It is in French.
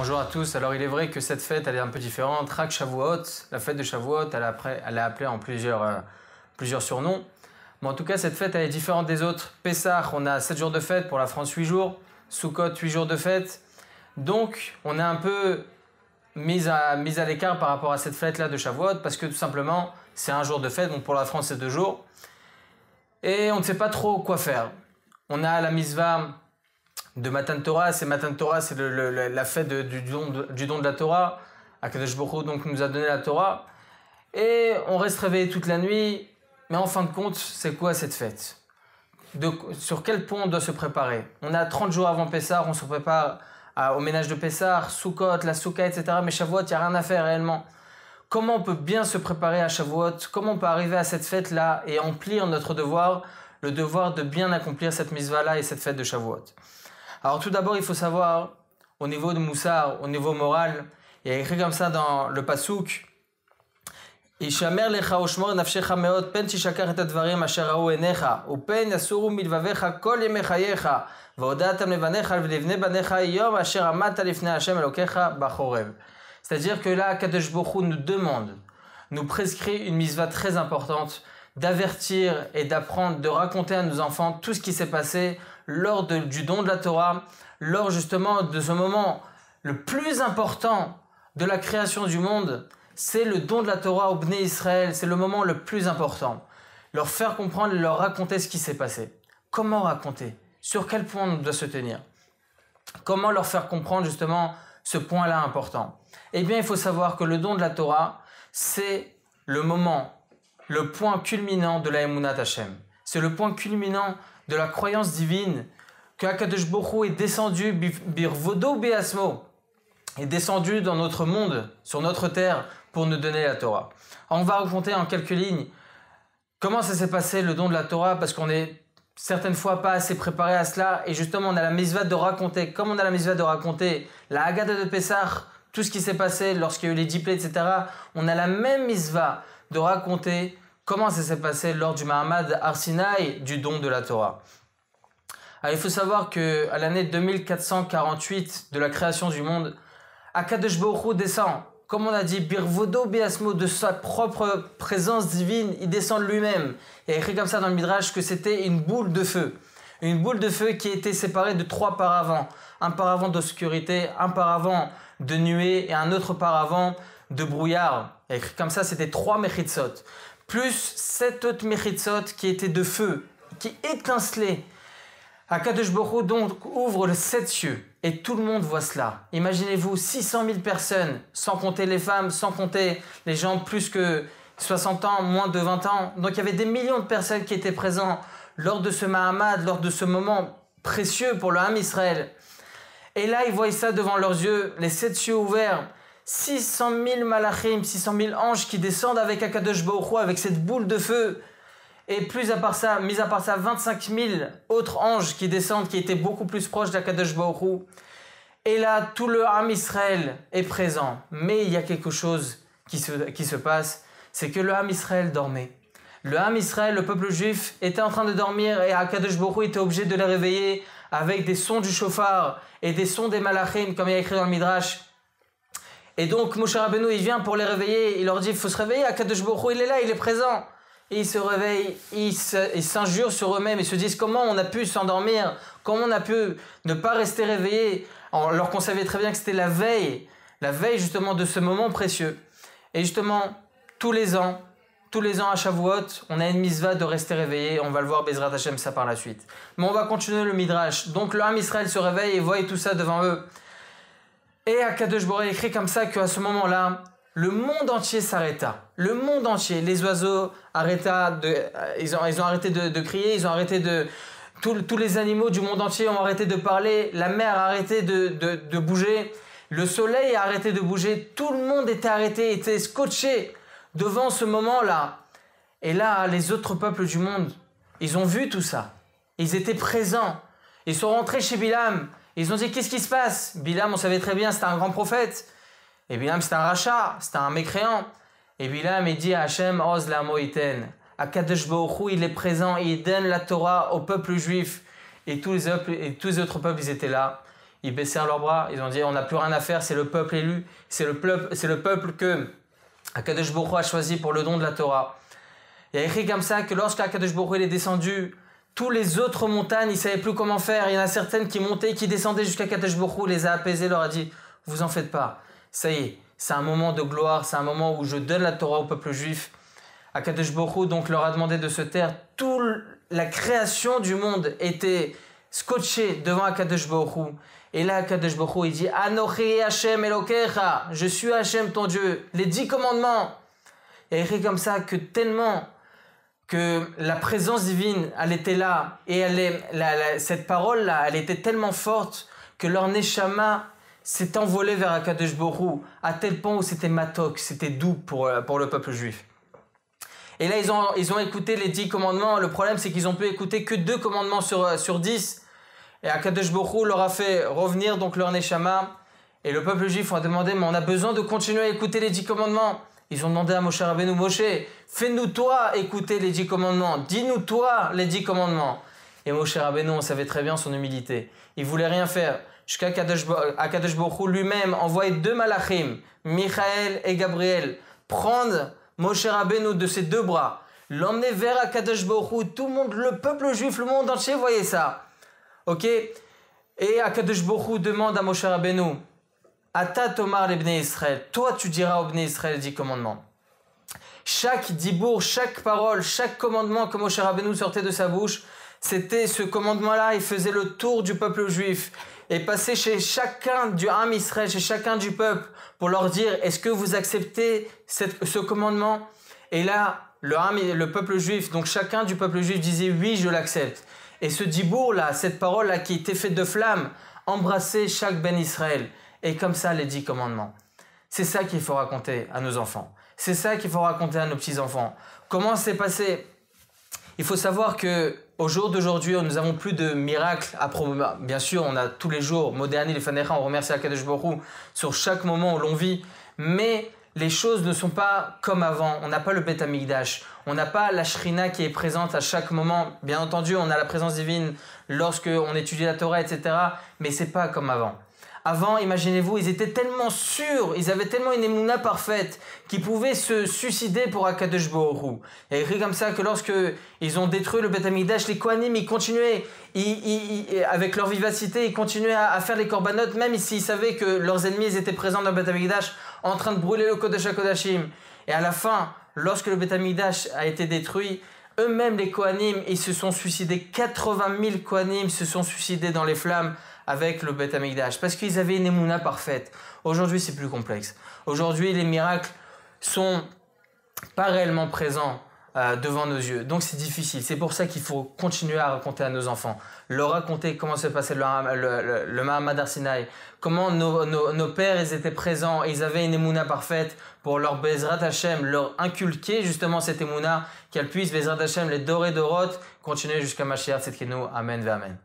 Bonjour à tous. Alors il est vrai que cette fête elle est un peu différente. Chag Shavuot, la fête de Shavuot, elle est appelée en plusieurs surnoms. Mais en tout cas cette fête elle est différente des autres. Pessah, on a 7 jours de fête, pour la France 8 jours. Sukkot 8 jours de fête. Donc on est un peu mis à l'écart par rapport à cette fête là de Shavuot parce que tout simplement c'est un jour de fête. Donc pour la France c'est 2 jours. Et on ne sait pas trop quoi faire. On a la mitzvah de Matan Torah, c'est la fête du don de la Torah. Akadosh Baruch Hu donc nous a donné la Torah et on reste réveillé toute la nuit. Mais en fin de compte, c'est quoi cette fête? Sur quel point on doit se préparer? On a 30 jours avant Pessah, on se prépare au ménage de Pessah, Sukkot, la Souka, etc. Mais Shavuot, il n'y a rien à faire réellement. Comment on peut bien se préparer à Shavuot? Comment on peut arriver à cette fête-là et remplir notre devoir, le devoir de bien accomplir cette mitzvah-là et cette fête de Shavuot? Alors tout d'abord, il faut savoir, au niveau de Moussar, au niveau moral, il y a écrit comme ça dans le Passouk, Ishamer lecha ushmor nafshecha meod pen tishakar et advarim asher ra'u enecha upen yasuru milvavecha kol yemei chayecha v'odatam levanecha v'levnei banecha yom asher amata lifnei Hashem elokecha bachorev. C'est-à-dire que là, Kadosh Baruch Hu nous demande, nous prescrit une mitzvah très importante d'avertir et d'apprendre, de raconter à nos enfants tout ce qui s'est passé lors du don de la Torah, lors justement de ce moment le plus important de la création du monde. C'est le don de la Torah au Bnei Israël, c'est le moment le plus important. Leur faire comprendre, leur raconter ce qui s'est passé. Comment raconter? Sur quel point on doit se tenir? Comment leur faire comprendre justement ce point-là important? Eh bien, il faut savoir que le don de la Torah, c'est le moment, le point culminant de la Emunat Hashem. C'est le point culminant de la croyance divine que Akadosh Baruch Hu est descendu birvodo beasmo, est descendu dans notre monde, sur notre terre, pour nous donner la Torah. Alors, on va raconter en quelques lignes comment ça s'est passé le don de la Torah, parce qu'on est certaines fois pas assez préparé à cela, et justement on a la mitzvah de raconter, comme on a la mitzvah de raconter la Haggadah de Pessah, tout ce qui s'est passé lorsqu'il y a eu les 10 plaies, etc. On a la même mitzvah de raconter comment ça s'est passé lors du Mahamad Har Sinaï, du don de la Torah. Alors il faut savoir que à l'année 2448 de la création du monde, Akadosh Baruch Hu descend, comme on a dit, birvodo beasmo, de sa propre présence divine, il descend de lui-même. Il y a écrit comme ça dans le Midrash que c'était une boule de feu. Une boule de feu qui était séparée de 3 paravents. Un paravent d'obscurité, un paravent de nuée et un autre paravent de brouillard. Il y a écrit comme ça, c'était 3 mechitzot. Plus 7 autres mechitzot qui étaient de feu, qui étincelaient. Akadosh Baruch Hu donc ouvre le 7 cieux et tout le monde voit cela. Imaginez-vous 600 000 personnes, sans compter les femmes, sans compter les gens plus que 60 ans, moins de 20 ans. Donc il y avait des millions de personnes qui étaient présents lors de ce Mahamad, lors de ce moment précieux pour le Ham Israël. Et là, ils voient ça devant leurs yeux, les 7 cieux ouverts, 600 000 malachim, 600 000 anges qui descendent avec Akadosh Baruch Hu, avec cette boule de feu. Et mis à part ça, 25 000 autres anges qui descendent, qui étaient beaucoup plus proches d'Akadosh Baruch Hu. Et là, tout le Ham Israël est présent. Mais il y a quelque chose qui se passe, c'est que le Ham Israël dormait. Le Ham Israël, le peuple juif, était en train de dormir et Akadosh Baruch Hu était obligé de les réveiller avec des sons du shofar et des sons des malachim, comme il y a écrit dans le Midrash. Et donc, Moshe Rabbeinu, il vient pour les réveiller. Il leur dit, il faut se réveiller, Akadosh Baruch Hu, il est là, il est présent. Et ils se réveillent, ils s'injurent sur eux-mêmes, ils se disent comment on a pu s'endormir, comment on a pu ne pas rester réveillé, alors qu'on savait très bien que c'était la veille justement de ce moment précieux. Et justement, tous les ans à Shavuot, on a une mitzvah de rester réveillé, on va le voir Bezrat Hashem ça par la suite. Mais on va continuer le Midrash. Donc le Ham Israël se réveille et voit tout ça devant eux. Et Akadosh Baruch Hu écrit comme ça qu'à ce moment-là, le monde entier s'arrêta. Le monde entier, les oiseaux ils ont arrêté de crier, ils ont arrêté tous les animaux du monde entier ont arrêté de parler, la mer a arrêté de bouger, le soleil a arrêté de bouger, tout le monde était arrêté, était scotché devant ce moment-là. Et là, les autres peuples du monde, ils ont vu tout ça. Ils étaient présents. Ils sont rentrés chez Bilam. Ils ont dit, qu'est-ce qui se passe? Bilam, on savait très bien, c'était un grand prophète. Et Bilam, c'était un rachat, c'était un mécréant. Et Bilam, il dit à Hachem, Oz la moïten. Akadosh Baruch Hu, il est présent, il donne la Torah au peuple juif. Et tous les autres peuples, ils étaient là. ils baissèrent leurs bras, ils ont dit on n'a plus rien à faire, c'est le peuple élu, c'est le peuple que Akadosh Baruch Hu a choisi pour le don de la Torah. Il y a écrit comme ça que lorsque Akadosh Baruch Hu il est descendu, tous les autres montagnes, ils ne savaient plus comment faire. Il y en a certaines qui montaient, qui descendaient jusqu'à Akadosh Baruch Hu, les a apaisés, leur a dit vous en faites pas, ça y est, c'est un moment de gloire, c'est un moment où je donne la Torah au peuple juif. Akadosh Baruch Hu donc leur a demandé de se taire. Toute la création du monde était scotchée devant Akadosh Baruch Hu. Et là, Akadosh Baruch Hu, il dit Anochi Hashem Elokecha, je suis Hashem ton Dieu. Les 10 commandements. Il y a écrit comme ça que tellement que la présence divine, elle était là. Et cette parole-là, elle était tellement forte que leur neshama s'est envolé vers Akadosh Baruch Hu, à tel point où c'était matok, c'était doux pour le peuple juif. Et là, ils ont écouté les 10 commandements. Le problème, c'est qu'ils ont pu écouter que 2 commandements sur 10. Et Akadosh Baruch Hu leur a fait revenir donc leur neshama. Et le peuple juif a demandé, mais on a besoin de continuer à écouter les 10 commandements. Ils ont demandé à Moshe Rabbeinu, Moshe, fais-nous toi écouter les 10 commandements. Dis-nous toi les 10 commandements. Et Moshe Rabbeinu, on savait très bien son humilité. Il voulait rien faire. Jusqu'à Akadosh Baruch Hu lui-même envoyait 2 malachim, Michaël et Gabriel, prendre Moshe Rabbeinu de ses 2 bras, l'emmener vers Akadosh Baruch Hu. Tout le monde, le peuple juif, le monde entier voyait ça. Ok? Et Akadosh Baruch Hu demande à Moshe Rabbeinu, Ata Tomar les Bnei Israël, toi tu diras aux Bnei Israël les 10 commandements. Chaque dibour, chaque parole, chaque commandement que Moshe Rabbeinu sortait de sa bouche, c'était ce commandement-là, il faisait le tour du peuple juif et passait chez chacun du Ham Israël, chez chacun du peuple, pour leur dire, est-ce que vous acceptez ce commandement? Et là, le peuple juif, donc chacun du peuple juif disait, oui, je l'accepte. Et ce dibour-là, cette parole-là qui était faite de flammes, embrassait chaque Ben Israël. Et comme ça, les 10 commandements. C'est ça qu'il faut raconter à nos enfants. C'est ça qu'il faut raconter à nos petits-enfants. Comment c'est passé? Il faut savoir que au jour d'aujourd'hui, nous n'avons plus de miracles à promouvoir. Bien sûr, on a tous les jours, Modéani, les Fanecha, on remercie Akadosh Baruch Hu sur chaque moment où l'on vit. Mais les choses ne sont pas comme avant. On n'a pas le Beth Amikdash. On n'a pas la Shrina qui est présente à chaque moment. Bien entendu, on a la présence divine lorsque on étudie la Torah, etc. Mais c'est pas comme avant. Avant, imaginez-vous, ils étaient tellement sûrs, ils avaient tellement une émouna parfaite qu'ils pouvaient se suicider pour Akadosh Baruch Hu. Il y a écrit comme ça que lorsque ils ont détruit le Beth Amikdash, les Kohanim, ils continuaient, avec leur vivacité, ils continuaient à faire les korbanot, même s'ils savaient que leurs ennemis ils étaient présents dans le Beth Amikdash, en train de brûler le Kodesh HaKodashim. Et à la fin, lorsque le Beth Amikdash a été détruit, eux-mêmes les Kohanim, ils se sont suicidés. 80 000 Kohanim se sont suicidés dans les flammes avec le Beth Amikdash, parce qu'ils avaient une émouna parfaite. Aujourd'hui, c'est plus complexe. Aujourd'hui, les miracles sont pas réellement présents devant nos yeux. Donc, c'est difficile. C'est pour ça qu'il faut continuer à raconter à nos enfants. Leur raconter comment se passait le Mahamad Arsinaï, comment nos pères ils étaient présents, ils avaient une émouna parfaite pour leur Bezrat Hashem, leur inculquer justement cette émouna, qu'elle puisse, Bezrat Hashem, les dorer dorot, continuer jusqu'à Mashiach Tzidkenu. Amen ve Amen.